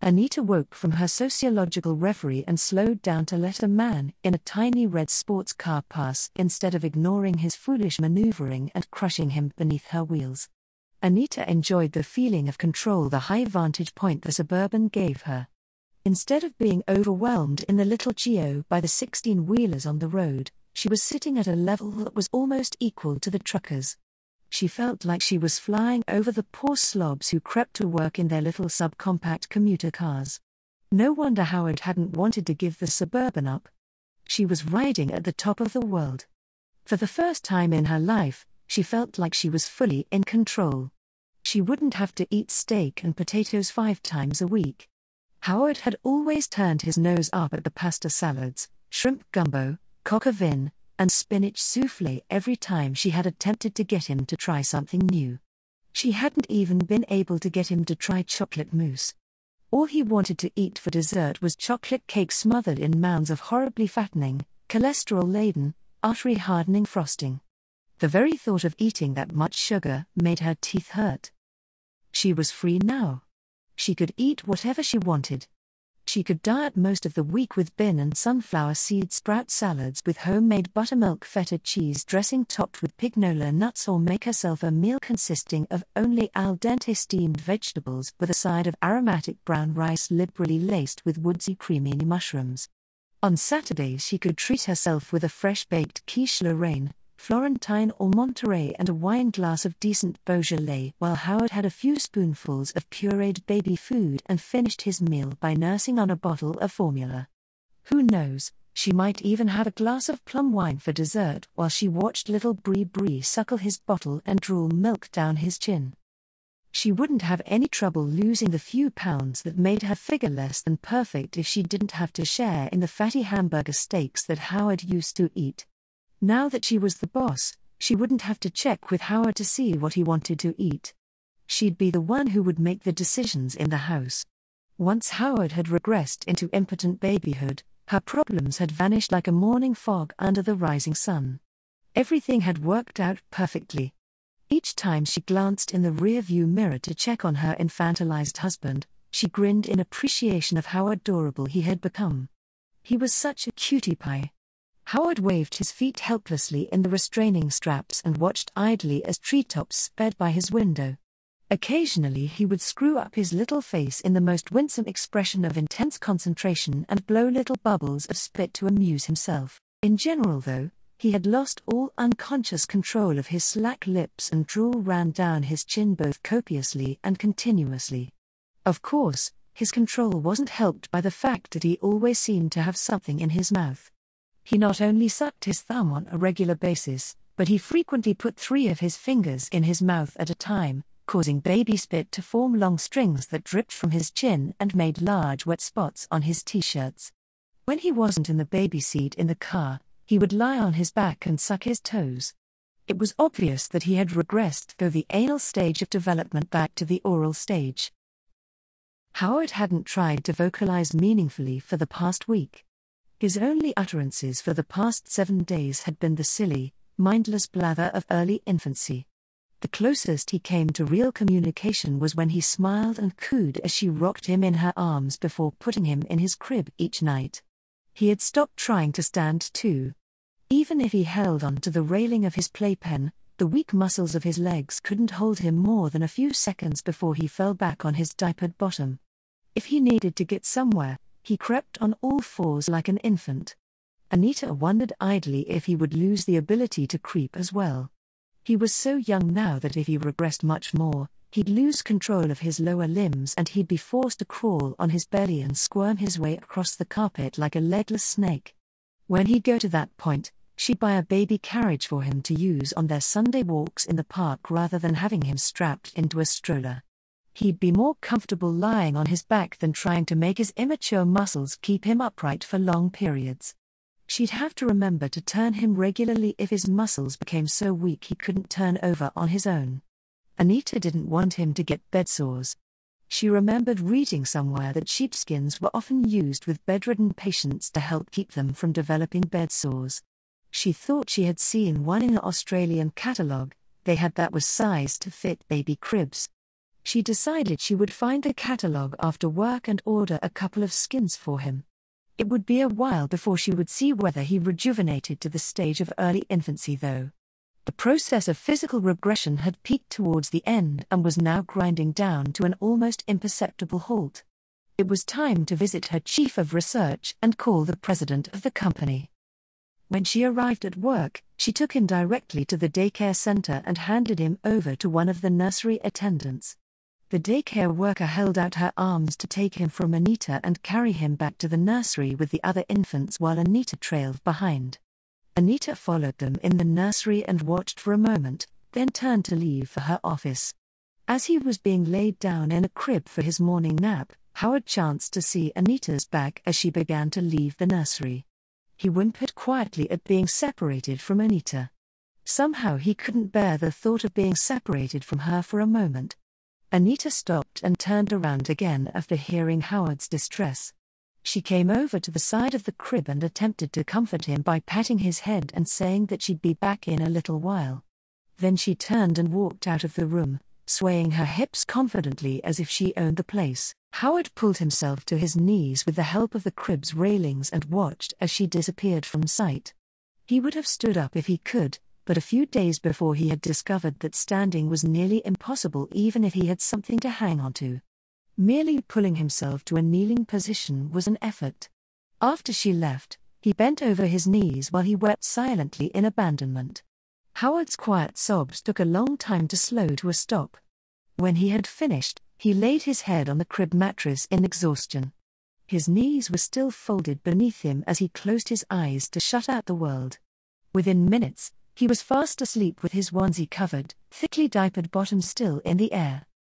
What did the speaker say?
Anita woke from her sociological reverie and slowed down to let a man in a tiny red sports car pass instead of ignoring his foolish maneuvering and crushing him beneath her wheels. Anita enjoyed the feeling of control the high vantage point the Suburban gave her. Instead of being overwhelmed in the little Geo by the 16-wheelers on the road, she was sitting at a level that was almost equal to the truckers. She felt like she was flying over the poor slobs who crept to work in their little subcompact commuter cars. No wonder Howard hadn't wanted to give the Suburban up. She was riding at the top of the world. For the first time in her life, she felt like she was fully in control. She wouldn't have to eat steak and potatoes 5 times a week. Howard had always turned his nose up at the pasta salads, shrimp gumbo, coq au vin, and spinach soufflé every time she had attempted to get him to try something new. She hadn't even been able to get him to try chocolate mousse. All he wanted to eat for dessert was chocolate cake smothered in mounds of horribly fattening, cholesterol-laden, artery-hardening frosting. The very thought of eating that much sugar made her teeth hurt. She was free now. She could eat whatever she wanted. She could diet most of the week with bean and sunflower seed sprout salads with homemade buttermilk feta cheese dressing topped with pignola nuts, or make herself a meal consisting of only al dente steamed vegetables with a side of aromatic brown rice liberally laced with woodsy creamy mushrooms. On Saturdays she could treat herself with a fresh-baked quiche Lorraine, Florentine or Monterey, and a wine glass of decent Beaujolais, while Howard had a few spoonfuls of pureed baby food and finished his meal by nursing on a bottle of formula. Who knows, she might even have a glass of plum wine for dessert while she watched little Brie suckle his bottle and drool milk down his chin. She wouldn't have any trouble losing the few pounds that made her figure less than perfect if she didn't have to share in the fatty hamburger steaks that Howard used to eat. Now that she was the boss, she wouldn't have to check with Howard to see what he wanted to eat. She'd be the one who would make the decisions in the house. Once Howard had regressed into impotent babyhood, her problems had vanished like a morning fog under the rising sun. Everything had worked out perfectly. Each time she glanced in the rear-view mirror to check on her infantilized husband, she grinned in appreciation of how adorable he had become. He was such a cutie pie. Howard waved his feet helplessly in the restraining straps and watched idly as treetops sped by his window. Occasionally he would screw up his little face in the most winsome expression of intense concentration and blow little bubbles of spit to amuse himself. In general, though, he had lost all unconscious control of his slack lips and drool ran down his chin both copiously and continuously. Of course, his control wasn't helped by the fact that he always seemed to have something in his mouth. He not only sucked his thumb on a regular basis, but he frequently put 3 of his fingers in his mouth at a time, causing baby spit to form long strings that dripped from his chin and made large wet spots on his t-shirts. When he wasn't in the baby seat in the car, he would lie on his back and suck his toes. It was obvious that he had regressed through the anal stage of development back to the oral stage. Howard hadn't tried to vocalize meaningfully for the past week. His only utterances for the past 7 days had been the silly, mindless blather of early infancy. The closest he came to real communication was when he smiled and cooed as she rocked him in her arms before putting him in his crib each night. He had stopped trying to stand too. Even if he held on to the railing of his playpen, the weak muscles of his legs couldn't hold him more than a few seconds before he fell back on his diapered bottom. If he needed to get somewhere, he crept on all 4s like an infant. Anita wondered idly if he would lose the ability to creep as well. He was so young now that if he regressed much more, he'd lose control of his lower limbs and he'd be forced to crawl on his belly and squirm his way across the carpet like a legless snake. When he'd go to that point, she'd buy a baby carriage for him to use on their Sunday walks in the park rather than having him strapped into a stroller. He'd be more comfortable lying on his back than trying to make his immature muscles keep him upright for long periods. She'd have to remember to turn him regularly if his muscles became so weak he couldn't turn over on his own. Anita didn't want him to get bedsores. She remembered reading somewhere that sheepskins were often used with bedridden patients to help keep them from developing bedsores. She thought she had seen one in an Australian catalogue. They had that was sized to fit baby cribs. She decided she would find the catalogue after work and order a couple of skins for him. It would be a while before she would see whether he rejuvenated to the stage of early infancy though. The process of physical regression had peaked towards the end and was now grinding down to an almost imperceptible halt. It was time to visit her chief of research and call the president of the company. When she arrived at work, she took him directly to the daycare center and handed him over to one of the nursery attendants. The daycare worker held out her arms to take him from Anita and carry him back to the nursery with the other infants while Anita trailed behind. Anita followed them in the nursery and watched for a moment, then turned to leave for her office. As he was being laid down in a crib for his morning nap, Howard chanced to see Anita's back as she began to leave the nursery. He whimpered quietly at being separated from Anita. Somehow he couldn't bear the thought of being separated from her for a moment. Anita stopped and turned around again after hearing Howard's distress. She came over to the side of the crib and attempted to comfort him by patting his head and saying that she'd be back in a little while. Then she turned and walked out of the room, swaying her hips confidently as if she owned the place. Howard pulled himself to his knees with the help of the crib's railings and watched as she disappeared from sight. He would have stood up if he could, but a few days before he had discovered that standing was nearly impossible even if he had something to hang on to. Merely pulling himself to a kneeling position was an effort. After she left, he bent over his knees while he wept silently in abandonment. Howard's quiet sobs took a long time to slow to a stop. When he had finished, he laid his head on the crib mattress in exhaustion. His knees were still folded beneath him as he closed his eyes to shut out the world. Within minutes, he was fast asleep with his onesie covered, thickly diapered bottom still in the air.